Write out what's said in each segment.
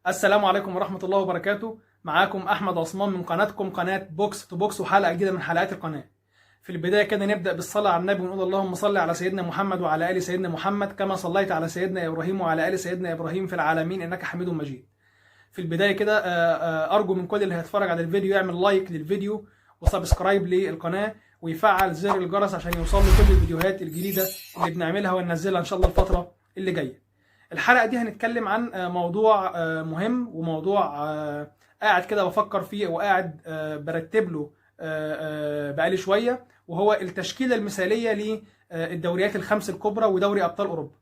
السلام عليكم ورحمة الله وبركاته. معاكم أحمد عثمان من قناتكم قناة بوكس تو بوكس وحلقة جديدة من حلقات القناة. في البداية كده نبدأ بالصلاة على النبي ونقول اللهم صل على سيدنا محمد وعلى آل سيدنا محمد كما صليت على سيدنا إبراهيم وعلى آل سيدنا إبراهيم في العالمين إنك حميد مجيد. في البداية كده أرجو من كل اللي هيتفرج على الفيديو يعمل لايك للفيديو وسبسكرايب للقناة ويفعل زر الجرس عشان يوصل له كل الفيديوهات الجديدة اللي بنعملها وننزلها إن شاء الله الفترة اللي جاية. الحلقة دي هنتكلم عن موضوع مهم وموضوع قاعد كده بفكر فيه وقاعد برتب له بقالي شوية، وهو التشكيلة المثالية للدوريات الخمس الكبرى ودوري أبطال أوروبا.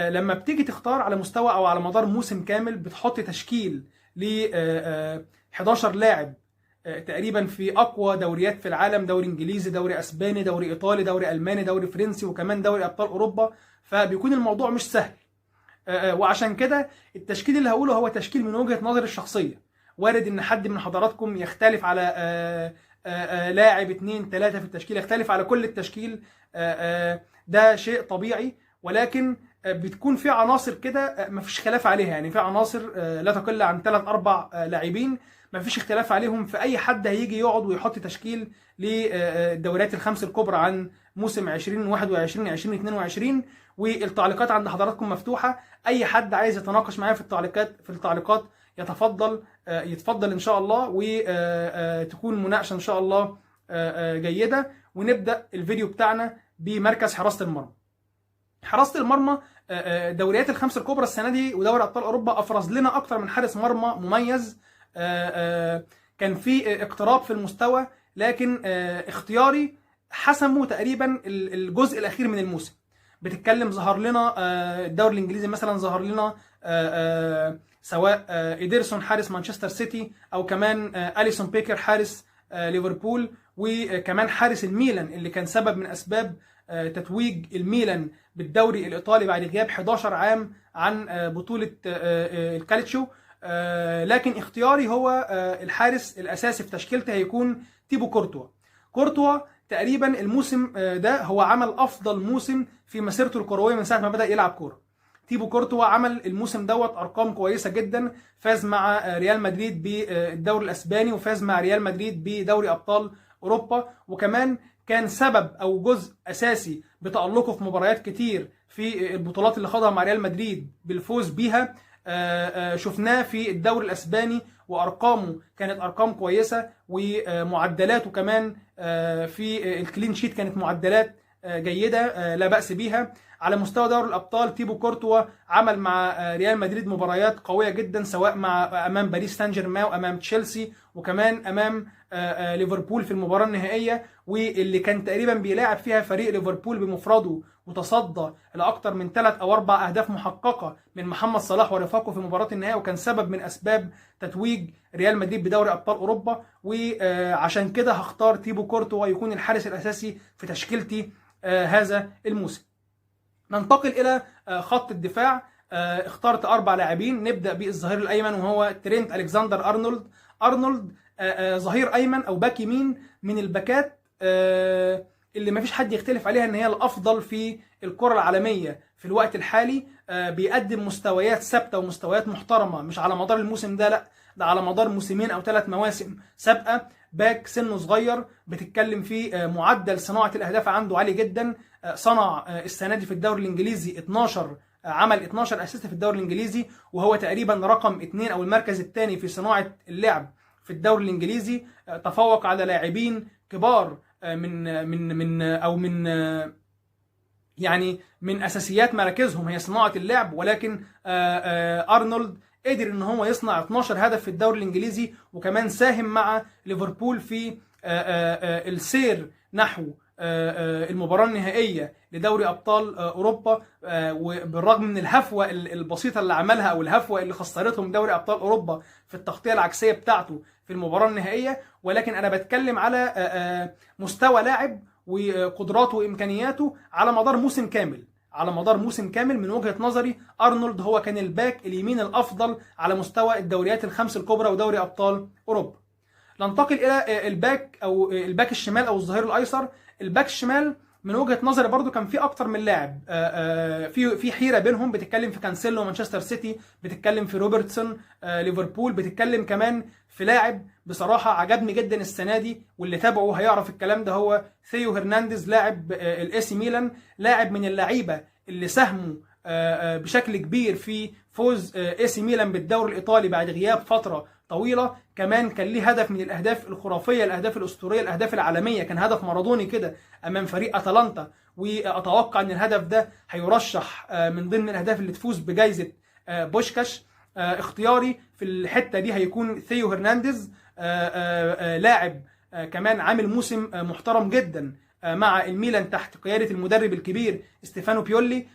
لما بتيجي تختار على مستوى أو على مدار موسم كامل بتحط تشكيل ل 11 لاعب تقريبا في أقوى دوريات في العالم، دوري إنجليزي، دوري أسباني، دوري إيطالي، دوري ألماني، دوري فرنسي، وكمان دوري أبطال أوروبا. فبيكون الموضوع مش سهل، وعشان كده التشكيل اللي هقوله هو تشكيل من وجهة نظري الشخصية. وارد ان حد من حضراتكم يختلف على لاعب اتنين تلاتة في التشكيل، يختلف على كل التشكيل. ده شيء طبيعي، ولكن بتكون في عناصر كده مفيش خلاف عليها. يعني في عناصر لا تقل عن 3-4 لاعبين مفيش اختلاف عليهم. في اي حد هيجي يقعد ويحط تشكيل للدوريات الخمس الكبرى عن موسم 2021 2022. والتعليقات عند حضراتكم مفتوحه، اي حد عايز يتناقش معايا في التعليقات يتفضل ان شاء الله، وتكون مناقشه ان شاء الله جيده. ونبدا الفيديو بتاعنا بمركز حراسه المرمى. حراسه المرمى دوريات الخمس الكبرى السنه دي ودوري ابطال اوروبا افرز لنا اكتر من حارس مرمى مميز. كان في اقتراب في المستوى، لكن اختياري حسمه تقريبا الجزء الاخير من الموسم. بتتكلم ظهر لنا الدوري الانجليزي مثلا، ظهر لنا سواء إيدرسون حارس مانشستر سيتي، او كمان أليسون بيكر حارس ليفربول، وكمان حارس الميلان اللي كان سبب من اسباب تتويج الميلان بالدوري الايطالي بعد غياب 11 عام عن بطولة الكالتشيو. لكن اختياري هو الحارس الاساسي في تشكيلته هيكون تيبو كورتوا تقريبا الموسم ده هو عمل افضل موسم في مسيرته الكرويه من ساعه ما بدا يلعب كوره. تيبو كورتوا عمل الموسم دوت ارقام كويسه جدا، فاز مع ريال مدريد بالدوري الاسباني وفاز مع ريال مدريد بدوري ابطال اوروبا، وكمان كان سبب او جزء اساسي بتالقه في مباريات كتير في البطولات اللي خاضها مع ريال مدريد بالفوز بيها. شفناه في الدوري الاسباني وارقامه كانت ارقام كويسه، ومعدلاته كمان في الكلين شيت كانت معدلات جيده لا باس بيها. على مستوى دوري الابطال تيبو كورتوا عمل مع ريال مدريد مباريات قويه جدا، سواء امام باريس سان جيرمان وامام تشيلسي وكمان امام ليفربول في المباراه النهائيه، واللي كان تقريبا بيلاعب فيها فريق ليفربول بمفرده، وتصدى لاكثر من 3 أو 4 اهداف محققه من محمد صلاح ورفاقه في مباراه النهائي، وكان سبب من اسباب تتويج ريال مدريد بدوري ابطال اوروبا. وعشان كده هختار تيبو كورتوا يكون الحارس الاساسي في تشكيلتي هذا الموسم. ننتقل الى خط الدفاع. اخترت 4 لاعبين. نبدا بالظهير الايمن وهو ترينت الكسندر ارنولد. ظهير ايمن او باك يمين من الباكات اللي ما فيش حد يختلف عليها ان هي الافضل في الكره العالميه في الوقت الحالي. بيقدم مستويات ثابته ومستويات محترمه، مش على مدار الموسم ده، لا ده على مدار موسمين او 3 مواسم سابقه. باك سنه صغير، بتتكلم في معدل صناعه الاهداف عنده عالي جدا. صنع السنه دي في الدوري الانجليزي عمل 12 اسيست في الدوري الانجليزي، وهو تقريبا رقم 2 او المركز الثاني في صناعه اللعب في الدوري الانجليزي. تفوق على لاعبين كبار من اساسيات مراكزهم هي صناعه اللعب، ولكن ارنولد قدر ان هو يصنع 12 هدف في الدوري الانجليزي، وكمان ساهم مع ليفربول في السير نحو المباراة النهائية لدوري أبطال أوروبا. وبالرغم من الهفوة البسيطة اللي عملها أو الهفوة اللي خسرتهم دوري أبطال أوروبا في التغطية العكسية بتاعته في المباراة النهائية، ولكن أنا بتكلم على مستوى لاعب وقدراته وإمكانياته على مدار موسم كامل. من وجهة نظري أرنولد هو كان الباك اليمين الأفضل على مستوى الدوريات الخمس الكبرى ودوري أبطال أوروبا. ننتقل إلى الباك الشمال أو الظهير الأيسر. الباك الشمال من وجهة نظري برضو كان في اكتر من لاعب في حيرة بينهم، بتتكلم في كانسيلو مانشستر سيتي، بتتكلم في روبرتسون ليفربول، بتتكلم كمان في لاعب بصراحة عجبني جدا السنة دي واللي تابعه هيعرف الكلام ده، هو ثيو هرنانديز لاعب الاي سي ميلان. لاعب من اللعيبة اللي ساهموا بشكل كبير في فوز اي سي ميلان بالدوري الايطالي بعد غياب فترة طويلة. كمان كان ليه هدف من الاهداف الخرافية، الاهداف الاسطورية، الاهداف العالمية، كان هدف مارادوني كده امام فريق اتلانتا، واتوقع ان الهدف ده هيرشح من ضمن الاهداف اللي تفوز بجائزة بوشكاش. اختياري في الحتة دي هيكون ثيو هرنانديز، لاعب كمان عامل موسم محترم جدا مع الميلان تحت قيادة المدرب الكبير ستيفانو بيولي.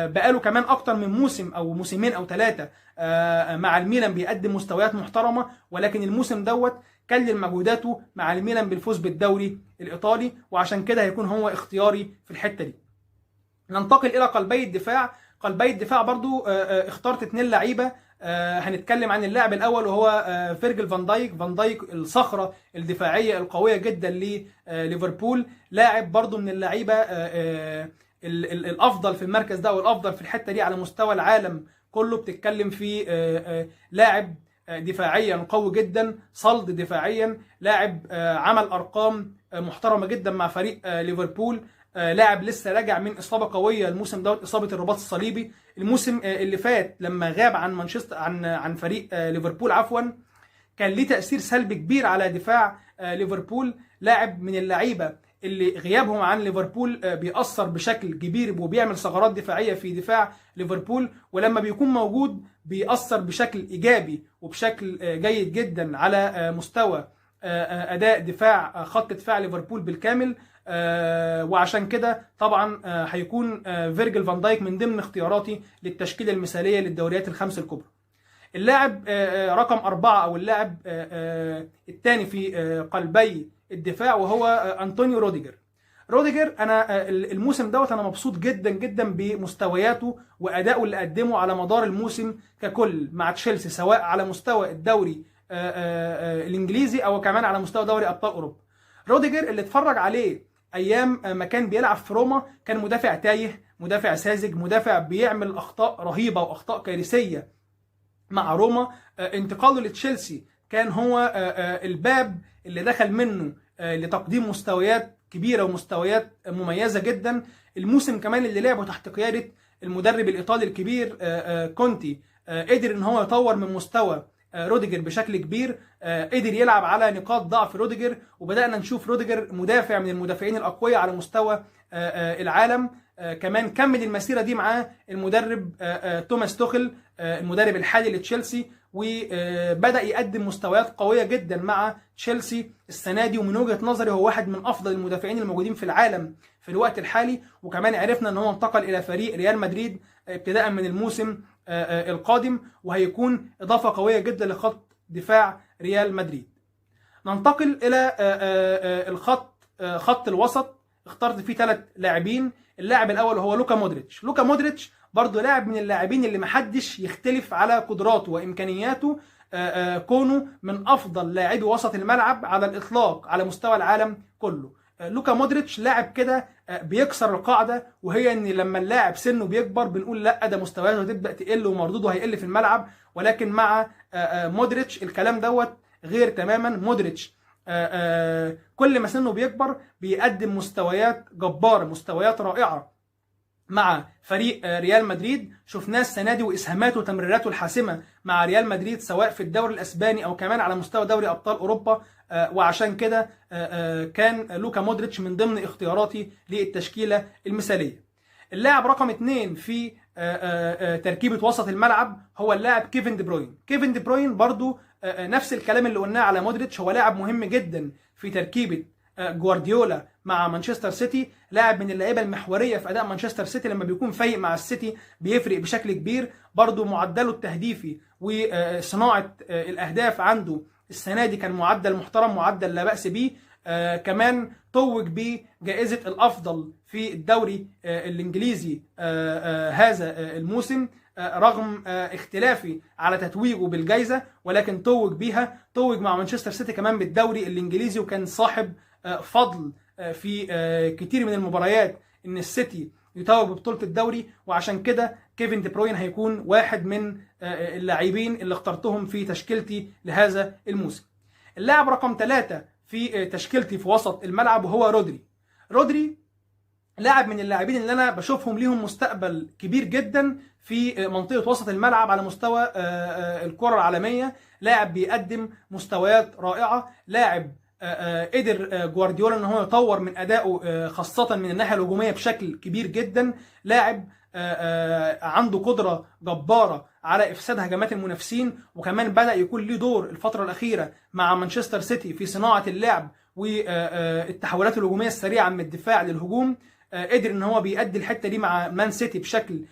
بقاله كمان أكتر من موسم أو موسمين أو 3 مع الميلان بيقدم مستويات محترمة، ولكن الموسم دوت كلل مجهوداته مع الميلان بالفوز بالدوري الإيطالي، وعشان كده هيكون هو اختياري في الحتة دي. ننتقل إلى قلبي الدفاع. قلبي الدفاع برضو اخترت 2 لعيبة. هنتكلم عن اللاعب الاول وهو فيرجل فان دايك. فان دايك الصخره الدفاعيه القويه جدا لليفربول، لاعب برضو من اللعيبه الافضل في المركز ده والافضل في الحته دي على مستوى العالم كله. بتتكلم في لاعب دفاعيا قوي جدا، صلد دفاعيا، لاعب عمل ارقام محترمه جدا مع فريق ليفربول. لاعب لسه راجع من اصابه قويه الموسم دوت، اصابه الرباط الصليبي. الموسم اللي فات لما غاب عن مانشستر عن فريق ليفربول عفوا، كان ليه تاثير سلبي كبير على دفاع ليفربول. لاعب من اللعيبه اللي غيابهم عن ليفربول بيأثر بشكل كبير وبيعمل ثغرات دفاعيه في دفاع ليفربول، ولما بيكون موجود بيأثر بشكل ايجابي وبشكل جيد جدا على مستوى اداء دفاع خط دفاع ليفربول بالكامل. وعشان كده طبعا هيكون فيرجل فان دايك من ضمن اختياراتي للتشكيله المثاليه للدوريات ال5 الكبرى. اللاعب رقم 4 او اللاعب الثاني في قلبي الدفاع وهو انطونيو روديجر. روديجر انا الموسم دوت انا مبسوط جدا جدا بمستوياته وادائه اللي قدمه على مدار الموسم ككل مع تشيلسي، سواء على مستوى الدوري الانجليزي او كمان على مستوى دوري ابطال اوروبا. روديجر اللي اتفرج عليه ايام ما كان بيلعب في روما كان مدافع تايه، مدافع ساذج، مدافع بيعمل اخطاء رهيبه واخطاء كارثيه مع روما. انتقاله لتشيلسي كان هو الباب اللي دخل منه لتقديم مستويات كبيره ومستويات مميزه جدا. الموسم كمان اللي لعبه تحت قياده المدرب الايطالي الكبير كونتي قدر ان هو يطور من مستوى روديجر بشكل كبير، قدر يلعب على نقاط ضعف روديجر، وبدأنا نشوف روديجر مدافع من المدافعين الأقوياء على مستوى العالم. كمان كمل المسيرة دي معاه المدرب توماس توخل المدرب الحالي لتشيلسي، وبدأ يقدم مستويات قوية جدا مع تشيلسي السنة دي، ومن وجهة نظري هو واحد من أفضل المدافعين الموجودين في العالم في الوقت الحالي. وكمان عرفنا أن هو انتقل إلى فريق ريال مدريد ابتداء من الموسم القادم، وهيكون إضافة قوية جدا لخط دفاع ريال مدريد. ننتقل إلى خط الوسط. اخترت فيه 3 لاعبين. اللاعب الأول هو لوكا مودريتش. لوكا مودريتش برضه لاعب من اللاعبين اللي محدش يختلف على قدراته وإمكانياته، كونه من أفضل لاعبي وسط الملعب على الإطلاق على مستوى العالم كله. لوكا مودريتش لاعب كده بيكسر القاعده، وهي ان لما اللاعب سنه بيكبر بنقول لا ده مستوياته هتبدا تقل ومردوده هيقل في الملعب، ولكن مع مودريتش الكلام دوت غير تماما. مودريتش كل ما سنه بيكبر بيقدم مستويات جباره، مستويات رائعه مع فريق ريال مدريد. شفناه السنه دي واسهاماته وتمريراته الحاسمه مع ريال مدريد سواء في الدوري الاسباني او كمان على مستوى دوري ابطال اوروبا، وعشان كده كان لوكا مودريتش من ضمن اختياراتي للتشكيله المثاليه. اللاعب رقم 2 في تركيبه وسط الملعب هو اللاعب كيفن دي بروين. كيفن دي بروين برضو نفس الكلام اللي قلناه على مودريتش، هو لاعب مهم جدا في تركيبه جوارديولا مع مانشستر سيتي. لاعب من اللعيبه المحوريه في اداء مانشستر سيتي، لما بيكون فايق مع السيتي بيفرق بشكل كبير. برضو معدله التهديفي وصناعه الاهداف عنده السنه دي كان معدل محترم، معدل لا باس به. كمان توج بجائزه الافضل في الدوري الانجليزي هذا الموسم، رغم اختلافي على تتويجه بالجائزه، ولكن توج بيها. توج مع مانشستر سيتي كمان بالدوري الانجليزي، وكان صاحب فضل في كتير من المباريات ان السيتي يتوج ببطولة الدوري، وعشان كده كيفن دي بروين هيكون واحد من اللاعبين اللي اخترتهم في تشكيلتي لهذا الموسم. اللاعب رقم 3 في تشكيلتي في وسط الملعب وهو رودري. رودري لاعب من اللاعبين اللي انا بشوفهم ليهم مستقبل كبير جدا في منطقة وسط الملعب على مستوى الكرة العالمية. لاعب بيقدم مستويات رائعة، لاعب قدر جوارديولا ان هو يطور من ادائه خاصة من الناحية الهجومية بشكل كبير جدا. لاعب عنده قدرة جبارة على افساد هجمات المنافسين، وكمان بدأ يكون له دور الفترة الأخيرة مع مانشستر سيتي في صناعة اللعب والتحولات الهجومية السريعة من الدفاع للهجوم. قدر ان هو بيأدي الحتة دي مع مان سيتي بشكل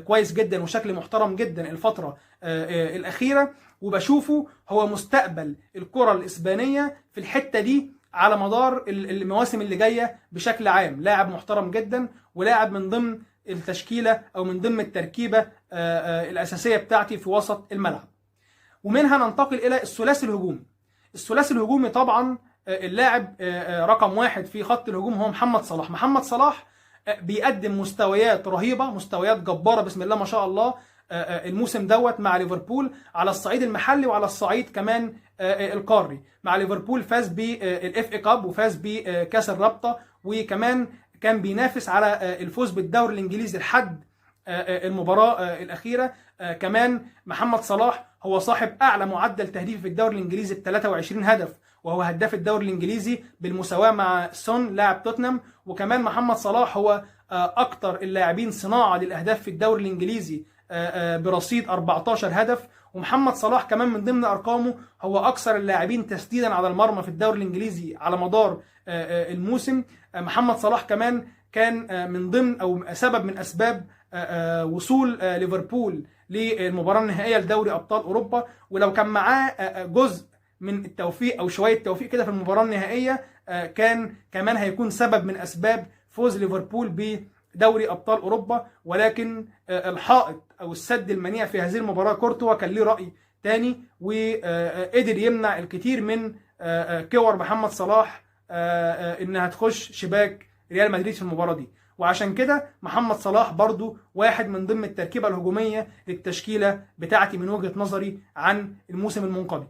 كويس جدا وشكل محترم جدا الفترة الأخيرة، وبشوفه هو مستقبل الكرة الإسبانية في الحتة دي على مدار المواسم اللي جاية بشكل عام. لاعب محترم جدا، ولاعب من ضمن التشكيلة أو من ضمن التركيبة الأساسية بتاعتي في وسط الملعب. ومنها ننتقل إلى الثلاثي الهجومي. الثلاثي الهجومي طبعا اللاعب رقم 1 في خط الهجوم هو محمد صلاح. محمد صلاح بيقدم مستويات رهيبة، مستويات جبارة بسم الله ما شاء الله الموسم دوت مع ليفربول على الصعيد المحلي وعلى الصعيد كمان القاري. مع ليفربول فاز بالاف اي كاب وفاز بكاس الرابطة، وكمان كان بينافس على الفوز بالدوري الانجليزي لحد المباراة الأخيرة. كمان محمد صلاح هو صاحب أعلى معدل تهديف في الدوري الإنجليزي ب 23 هدف، وهو هداف الدوري الإنجليزي بالمساواة مع سون لاعب توتنهام. وكمان محمد صلاح هو أكثر اللاعبين صناعة للأهداف في الدوري الإنجليزي برصيد 14 هدف. ومحمد صلاح كمان من ضمن أرقامه هو أكثر اللاعبين تسديدا على المرمى في الدوري الإنجليزي على مدار الموسم. محمد صلاح كمان كان من ضمن أو سبب من أسباب وصول ليفربول للمباراة النهائية لدوري أبطال أوروبا، ولو كان معاه جزء من التوفيق أو شوية توفيق كده في المباراة النهائية كان كمان هيكون سبب من أسباب فوز ليفربول بدوري أبطال أوروبا. ولكن الحائط أو السد المنيع في هذه المباراة كورتوا كان ليه رأي تاني، وقدر يمنع الكثير من كور محمد صلاح إنها تخش شباك ريال مدريد في المباراة دي. وعشان كده محمد صلاح برضو واحد من ضمن التركيبة الهجومية للتشكيلة بتاعتي من وجهة نظري عن الموسم المنقضي.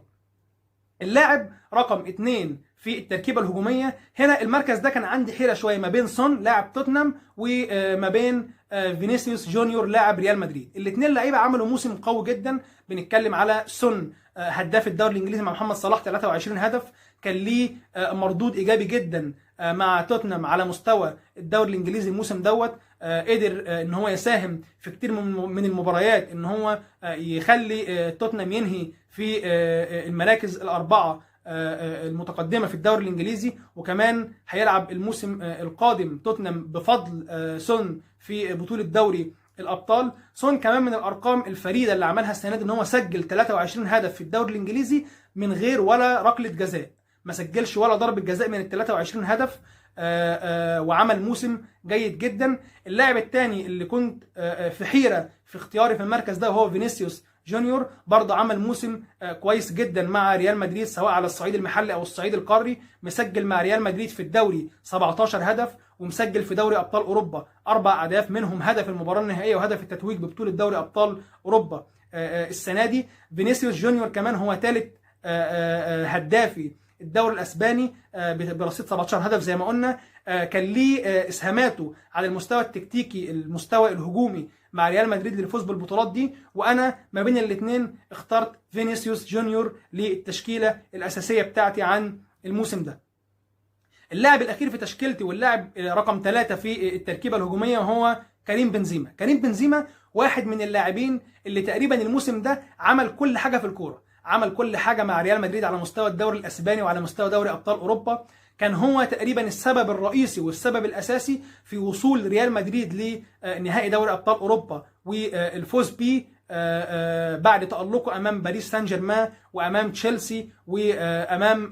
اللاعب رقم 2 في التركيبة الهجومية، هنا المركز ده كان عندي حيرة شوية ما بين سون لاعب توتنهام وما بين فينيسيوس جونيور لاعب ريال مدريد. الاثنين لعيبة عملوا موسم قوي جدا. بنتكلم على سون هداف الدوري الانجليزي مع محمد صلاح 23 هدف، كان ليه مردود ايجابي جدا مع توتنهام على مستوى الدوري الانجليزي الموسم دوت. قدر ان هو يساهم في كتير من المباريات ان هو يخلي توتنهام ينهي في المراكز الاربعه المتقدمه في الدوري الانجليزي. وكمان هيلعب الموسم القادم توتنهام بفضل سون في بطوله دوري الابطال. سون كمان من الارقام الفريده اللي عملها السنه دي ان هو سجل 23 هدف في الدوري الانجليزي من غير ولا ركله جزاء، ما سجلش ولا ضربه جزاء من ال 23 هدف، وعمل موسم جيد جدا. اللاعب الثاني اللي كنت في حيره في اختياري في المركز ده وهو فينيسيوس جونيور، برضه عمل موسم كويس جدا مع ريال مدريد سواء على الصعيد المحلي او الصعيد القاري. مسجل مع ريال مدريد في الدوري 17 هدف، ومسجل في دوري ابطال اوروبا 4 اهداف، منهم هدف المباراه النهائيه وهدف التتويج ببطوله دوري ابطال اوروبا السنه دي. فينيسيوس جونيور كمان هو ثالث هدافي الدوري الاسباني برصيد 17 هدف زي ما قلنا. كان ليه اسهاماته على المستوى التكتيكي المستوى الهجومي مع ريال مدريد للفوز بالبطولات دي، وانا ما بين الاثنين اخترت فينيسيوس جونيور للتشكيله الاساسيه بتاعتي عن الموسم ده. اللاعب الاخير في تشكيلتي واللاعب رقم 3 في التركيبه الهجوميه هو كريم بنزيما. كريم بنزيما واحد من اللاعبين اللي تقريبا الموسم ده عمل كل حاجه في الكوره، عمل كل حاجه مع ريال مدريد على مستوى الدوري الاسباني وعلى مستوى دوري ابطال اوروبا. كان هو تقريبا السبب الرئيسي والسبب الاساسي في وصول ريال مدريد لنهائي دوري ابطال اوروبا والفوز بيه بعد تألقه امام باريس سان جيرمان وامام تشيلسي وامام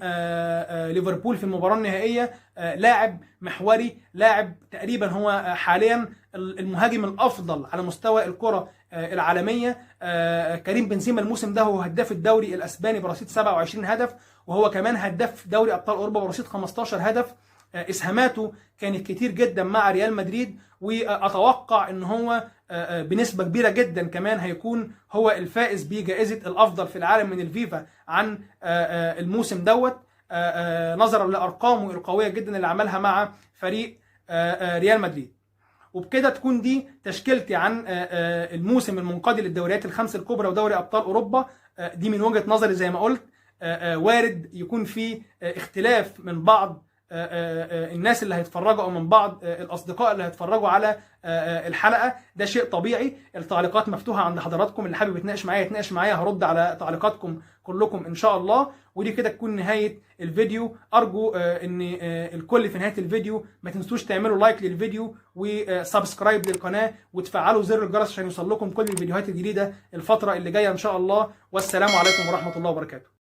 ليفربول في المباراه النهائيه. لاعب محوري، لاعب تقريبا هو حاليا المهاجم الافضل على مستوى الكره العالميه. كريم بنزيما الموسم ده هو هداف الدوري الاسباني برصيد 27 هدف، وهو كمان هداف دوري ابطال اوروبا برصيد 15 هدف. اسهاماته كانت كتير جدا مع ريال مدريد، واتوقع ان هو بنسبه كبيره جدا كمان هيكون هو الفائز بجائزه الافضل في العالم من الفيفا عن الموسم دوت، نظرا لارقامه القويه جدا اللي عملها مع فريق ريال مدريد. وبكده تكون دي تشكيلتي عن الموسم المنقضي للدوريات الخمس الكبرى ودوري ابطال اوروبا. دي من وجهه نظري زي ما قلت، وارد يكون في اختلاف من بعض الناس اللي هيتفرجوا او من بعض الاصدقاء اللي هيتفرجوا على الحلقه، ده شيء طبيعي. التعليقات مفتوحه عند حضراتكم، اللي حابب يتناقش معايا يتناقش معايا، هرد على تعليقاتكم كلكم ان شاء الله. ودي كده تكون نهايه الفيديو. ارجو ان الكل في نهايه الفيديو ما تنسوش تعملوا لايك للفيديو وسبسكرايب للقناه وتفعلوا زر الجرس عشان يوصل لكم كل الفيديوهات الجديده الفتره اللي جايه ان شاء الله. والسلام عليكم ورحمه الله وبركاته.